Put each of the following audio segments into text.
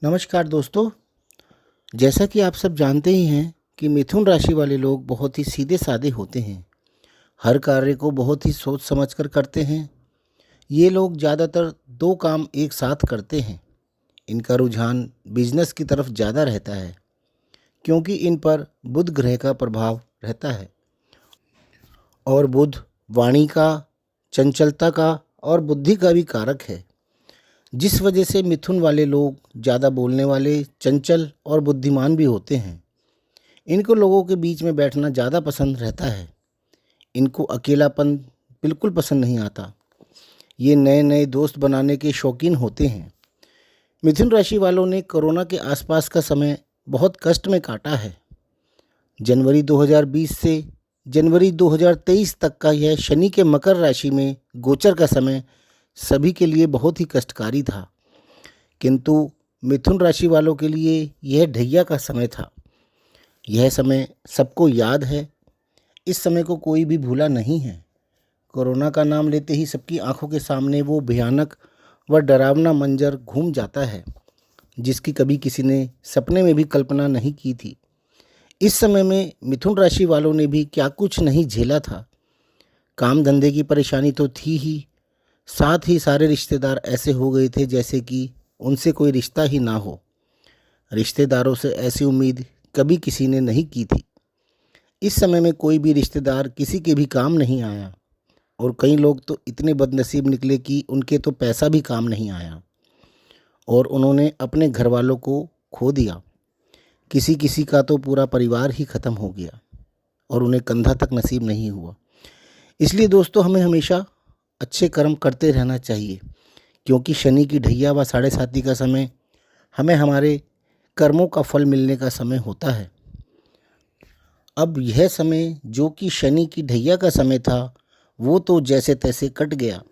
नमस्कार दोस्तों। जैसा कि आप सब जानते ही हैं कि मिथुन राशि वाले लोग बहुत ही सीधे साधे होते हैं। हर कार्य को बहुत ही सोच समझ कर करते हैं। ये लोग ज़्यादातर दो काम एक साथ करते हैं। इनका रुझान बिजनेस की तरफ ज़्यादा रहता है क्योंकि इन पर बुध ग्रह का प्रभाव रहता है और बुध वाणी का, चंचलता का और बुद्धि का भी कारक है। जिस वजह से मिथुन वाले लोग ज़्यादा बोलने वाले, चंचल और बुद्धिमान भी होते हैं। इनको लोगों के बीच में बैठना ज़्यादा पसंद रहता है। इनको अकेलापन बिल्कुल पसंद नहीं आता। ये नए नए दोस्त बनाने के शौकीन होते हैं। मिथुन राशि वालों ने कोरोना के आसपास का समय बहुत कष्ट में काटा है। जनवरी 2020 से जनवरी 2023 तक का यह शनि के मकर राशि में गोचर का समय सभी के लिए बहुत ही कष्टकारी था, किंतु मिथुन राशि वालों के लिए यह ढैया का समय था। यह समय सबको याद है। इस समय को कोई भी भूला नहीं है। कोरोना का नाम लेते ही सबकी आंखों के सामने वो भयानक व डरावना मंजर घूम जाता है जिसकी कभी किसी ने सपने में भी कल्पना नहीं की थी। इस समय में मिथुन राशि वालों ने भी क्या कुछ नहीं झेला था। काम धंधे की परेशानी तो थी ही, साथ ही सारे रिश्तेदार ऐसे हो गए थे जैसे कि उनसे कोई रिश्ता ही ना हो। रिश्तेदारों से ऐसी उम्मीद कभी किसी ने नहीं की थी। इस समय में कोई भी रिश्तेदार किसी के भी काम नहीं आया और कई लोग तो इतने बदनसीब निकले कि उनके तो पैसा भी काम नहीं आया और उन्होंने अपने घर वालों को खो दिया। किसी किसी का तो पूरा परिवार ही ख़त्म हो गया और उन्हें कंधा तक नसीब नहीं हुआ। इसलिए दोस्तों, हमें हमेशा अच्छे कर्म करते रहना चाहिए क्योंकि शनि की ढैया व साढ़े साती का समय हमें हमारे कर्मों का फल मिलने का समय होता है। अब यह समय जो कि शनि की ढैया का समय था वो तो जैसे तैसे कट गया।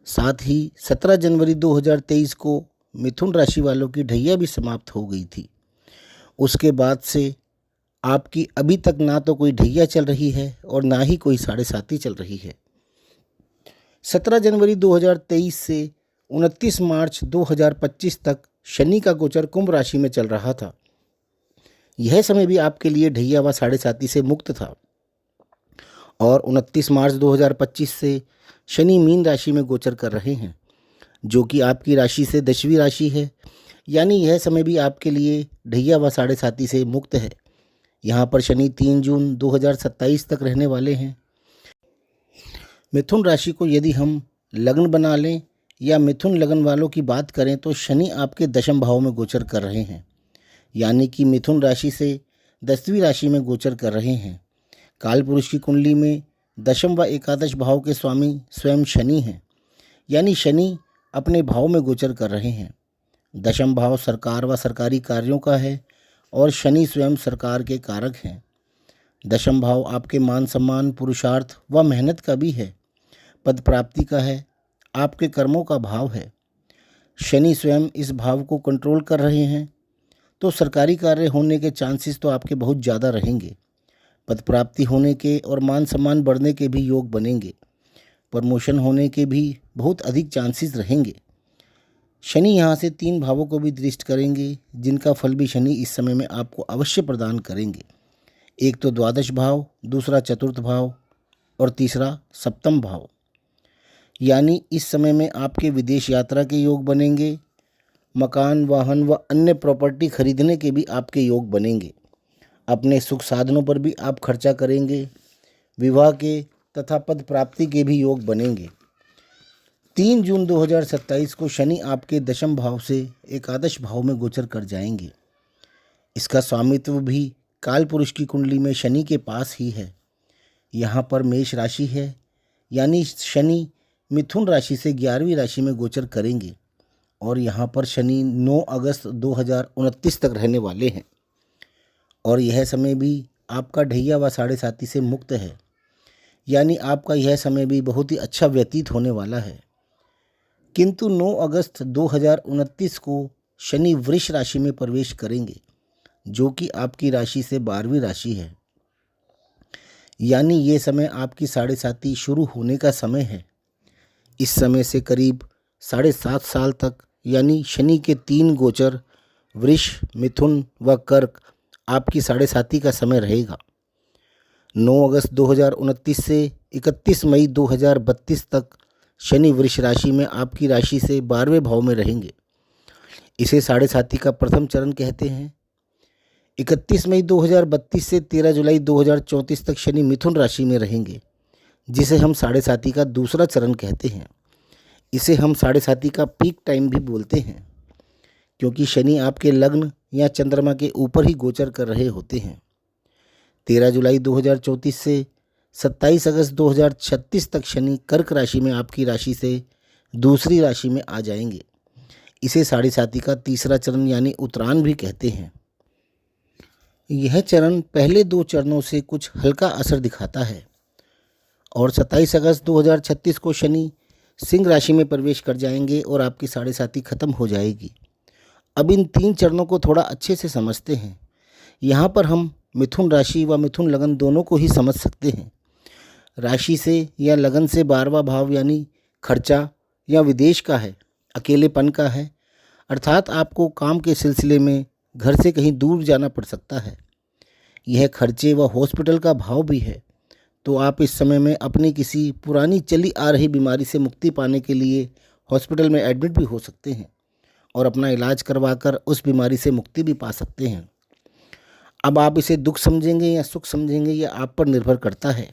साथ ही 17 जनवरी 2023 को मिथुन राशि वालों की ढैया भी समाप्त हो गई थी। उसके बाद से आपकी अभी तक ना तो कोई ढैया चल रही है और ना ही कोई साढ़े साती चल रही है। 17 जनवरी 2023 से 29 मार्च 2025 तक शनि का गोचर कुंभ राशि में चल रहा था। यह समय भी आपके लिए ढैया व साढ़े साती से मुक्त था और 29 मार्च 2025 से शनि मीन राशि में गोचर कर रहे हैं जो कि आपकी राशि से 10वीं राशि है। यानी यह समय भी आपके लिए ढैया व साढ़े साती से मुक्त है। यहाँ पर शनि 3 जून 2027 तक रहने वाले हैं। मिथुन राशि को यदि हम लग्न बना लें या मिथुन लग्न वालों की बात करें तो शनि आपके दशम भाव में गोचर कर रहे हैं। यानी कि मिथुन राशि से 10वीं राशि में गोचर कर रहे हैं। काल पुरुष की कुंडली में दशम व एकादश भाव के स्वामी स्वयं शनि हैं। यानी शनि अपने भाव में गोचर कर रहे हैं। दशम भाव सरकार व सरकारी कार्यों का है और शनि स्वयं सरकार के कारक हैं। दशम भाव आपके मान सम्मान, पुरुषार्थ व मेहनत का भी है, पद प्राप्ति का है, आपके कर्मों का भाव है। शनि स्वयं इस भाव को कंट्रोल कर रहे हैं तो सरकारी कार्य होने के चांसेस तो आपके बहुत ज़्यादा रहेंगे। पद प्राप्ति होने के और मान सम्मान बढ़ने के भी योग बनेंगे। प्रमोशन होने के भी बहुत अधिक चांसेस रहेंगे। शनि यहाँ से 3 भावों को भी दृष्ट करेंगे जिनका फल भी शनि इस समय में आपको अवश्य प्रदान करेंगे। एक तो द्वादश भाव, दूसरा चतुर्थ भाव और तीसरा सप्तम भाव। यानी इस समय में आपके विदेश यात्रा के योग बनेंगे। मकान, वाहन व अन्य प्रॉपर्टी खरीदने के भी आपके योग बनेंगे। अपने सुख साधनों पर भी आप खर्चा करेंगे। विवाह के तथा पद प्राप्ति के भी योग बनेंगे। 3 जून 2027 को शनि आपके दशम भाव से एकादश भाव में गोचर कर जाएंगे। इसका स्वामित्व भी काल पुरुष की कुंडली में शनि के पास ही है। यहाँ पर मेष राशि है। यानी शनि मिथुन राशि से 11वीं राशि में गोचर करेंगे और यहाँ पर शनि 9 अगस्त 2029 तक रहने वाले हैं और यह समय भी आपका ढैया व साढ़े साती से मुक्त है। यानी आपका यह समय भी बहुत ही अच्छा व्यतीत होने वाला है। किंतु 9 अगस्त 2029 को शनि वृष राशि में प्रवेश करेंगे जो कि आपकी राशि से 12वीं राशि है। यानी ये समय आपकी साढ़े साती शुरू होने का समय है। इस समय से करीब 7.5 साल तक यानी शनि के 3 गोचर वृष, मिथुन व कर्क आपकी साढ़े साती का समय रहेगा। 9 अगस्त 2029 से 31 मई 2032 तक शनि वृष राशि में आपकी राशि से 12वें भाव में रहेंगे। इसे साढ़े साती का प्रथम चरण कहते हैं। 31 मई 2032 से 13 जुलाई 2034 तक शनि मिथुन राशि में रहेंगे, जिसे हम साढ़े साती का दूसरा चरण कहते हैं। इसे हम साढ़े साती का पीक टाइम भी बोलते हैं, क्योंकि शनि आपके लग्न या चंद्रमा के ऊपर ही गोचर कर रहे होते हैं। 13 जुलाई 2034 से 27 अगस्त 2036 तक शनि कर्क राशि में आपकी राशि से दूसरी राशि में आ जाएंगे। इसे साढ़े साती का तीसरा चरण यानी उत्तरायण भी कहते हैं। यह चरण पहले 2 चरणों से कुछ हल्का असर दिखाता है और 27 अगस्त 2036 को शनि सिंह राशि में प्रवेश कर जाएंगे और आपकी साढ़े साती खत्म हो जाएगी। अब इन 3 चरणों को थोड़ा अच्छे से समझते हैं। यहाँ पर हम मिथुन राशि व मिथुन लगन दोनों को ही समझ सकते हैं। राशि से या लगन से 12वां भाव यानी खर्चा या विदेश का है, अकेलेपन का है, अर्थात आपको काम के सिलसिले में घर से कहीं दूर जाना पड़ सकता है। यह खर्चे व हॉस्पिटल का भाव भी है, तो आप इस समय में अपनी किसी पुरानी चली आ रही बीमारी से मुक्ति पाने के लिए हॉस्पिटल में एडमिट भी हो सकते हैं और अपना इलाज करवाकर उस बीमारी से मुक्ति भी पा सकते हैं। अब आप इसे दुख समझेंगे या सुख समझेंगे, यह आप पर निर्भर करता है।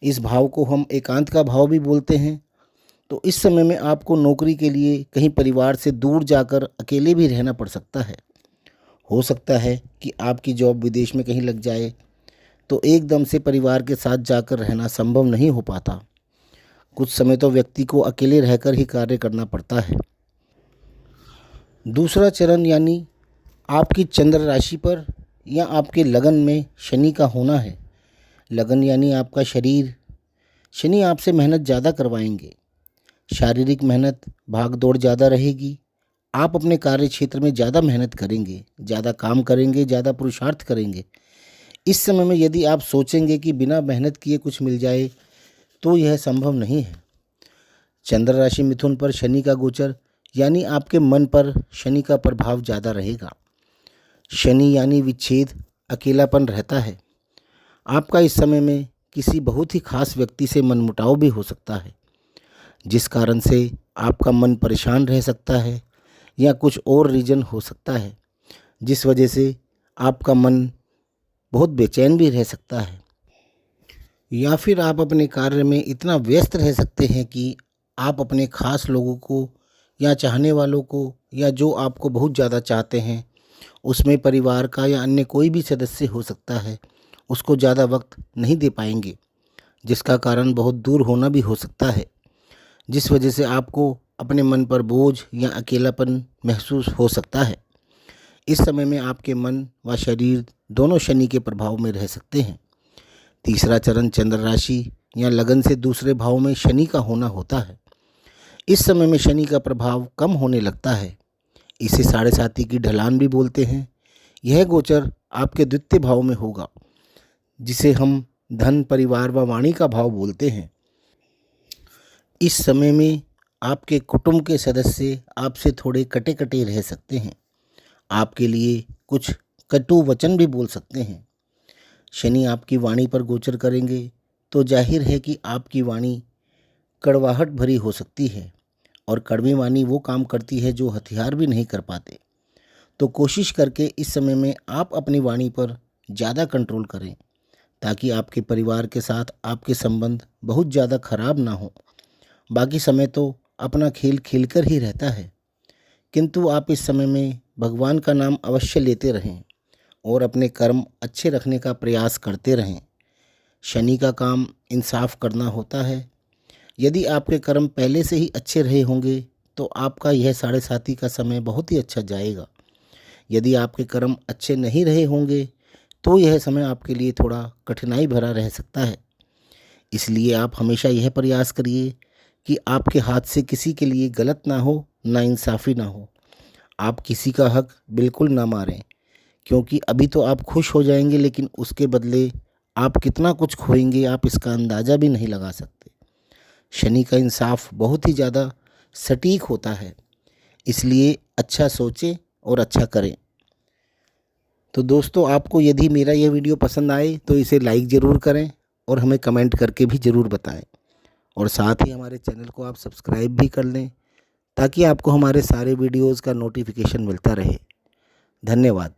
इस भाव को हम एकांत का भाव भी बोलते हैं। तो इस समय में आपको नौकरी के लिए कहीं परिवार से दूर जाकर अकेले भी रहना पड़ सकता है। हो सकता है कि आपकी जॉब विदेश में कहीं लग जाए, तो एकदम से परिवार के साथ जाकर रहना संभव नहीं हो पाता। कुछ समय तो व्यक्ति को अकेले रहकर ही कार्य करना पड़ता है। दूसरा चरण यानी आपकी चंद्र राशि पर या आपके लगन में शनि का होना है। लगन यानी आपका शरीर। शनि आपसे मेहनत ज़्यादा करवाएंगे। शारीरिक मेहनत, भाग दौड़ ज़्यादा रहेगी। आप अपने कार्य क्षेत्र में ज़्यादा मेहनत करेंगे, ज़्यादा काम करेंगे, ज़्यादा पुरुषार्थ करेंगे। इस समय में यदि आप सोचेंगे कि बिना मेहनत किए कुछ मिल जाए, तो यह संभव नहीं है। चंद्र राशि मिथुन पर शनि का गोचर यानी आपके मन पर शनि का प्रभाव ज़्यादा रहेगा। शनि यानी विच्छेद, अकेलापन रहता है। आपका इस समय में किसी बहुत ही खास व्यक्ति से मनमुटाव भी हो सकता है, जिस कारण से आपका मन परेशान रह सकता है, या कुछ और रीज़न हो सकता है जिस वजह से आपका मन बहुत बेचैन भी रह सकता है। या फिर आप अपने कार्य में इतना व्यस्त रह सकते हैं कि आप अपने खास लोगों को या चाहने वालों को या जो आपको बहुत ज़्यादा चाहते हैं, उसमें परिवार का या अन्य कोई भी सदस्य हो सकता है, उसको ज़्यादा वक्त नहीं दे पाएंगे, जिसका कारण बहुत दूर होना भी हो सकता है, जिस वजह से आपको अपने मन पर बोझ या अकेलापन महसूस हो सकता है। इस समय में आपके मन व शरीर दोनों शनि के प्रभाव में रह सकते हैं। तीसरा चरण चंद्र राशि या लगन से दूसरे भाव में शनि का होना होता है। इस समय में शनि का प्रभाव कम होने लगता है। इसे साढ़े साती की ढलान भी बोलते हैं। यह गोचर आपके द्वितीय भाव में होगा, जिसे हम धन, परिवार व वाणी का भाव बोलते हैं। इस समय में आपके कुटुंब के सदस्य आपसे थोड़े कटे कटे रह सकते हैं। आपके लिए कुछ कटु वचन भी बोल सकते हैं। शनि आपकी वाणी पर गोचर करेंगे तो जाहिर है कि आपकी वाणी कड़वाहट भरी हो सकती है, और कड़वी वाणी वो काम करती है जो हथियार भी नहीं कर पाते। तो कोशिश करके इस समय में आप अपनी वाणी पर ज़्यादा कंट्रोल करें, ताकि आपके परिवार के साथ आपके संबंध बहुत ज़्यादा खराब ना हो। बाकी समय तो अपना खेल खेलकर ही रहता है, किंतु आप इस समय में भगवान का नाम अवश्य लेते रहें और अपने कर्म अच्छे रखने का प्रयास करते रहें। शनि का काम इंसाफ करना होता है। यदि आपके कर्म पहले से ही अच्छे रहे होंगे तो आपका यह साढ़े साती का समय बहुत ही अच्छा जाएगा। यदि आपके कर्म अच्छे नहीं रहे होंगे तो यह समय आपके लिए थोड़ा कठिनाई भरा रह सकता है। इसलिए आप हमेशा यह प्रयास करिए कि आपके हाथ से किसी के लिए गलत ना हो, नाइंसाफ़ी ना हो। आप किसी का हक बिल्कुल ना मारें, क्योंकि अभी तो आप खुश हो जाएंगे, लेकिन उसके बदले आप कितना कुछ खोएंगे आप इसका अंदाज़ा भी नहीं लगा सकते। शनि का इंसाफ बहुत ही ज़्यादा सटीक होता है, इसलिए अच्छा सोचें और अच्छा करें। तो दोस्तों, आपको यदि मेरा यह वीडियो पसंद आए तो इसे लाइक ज़रूर करें और हमें कमेंट करके भी ज़रूर बताएं। और साथ ही हमारे चैनल को आप सब्सक्राइब भी कर लें ताकि आपको हमारे सारे वीडियोज़ का नोटिफिकेशन मिलता रहे। धन्यवाद।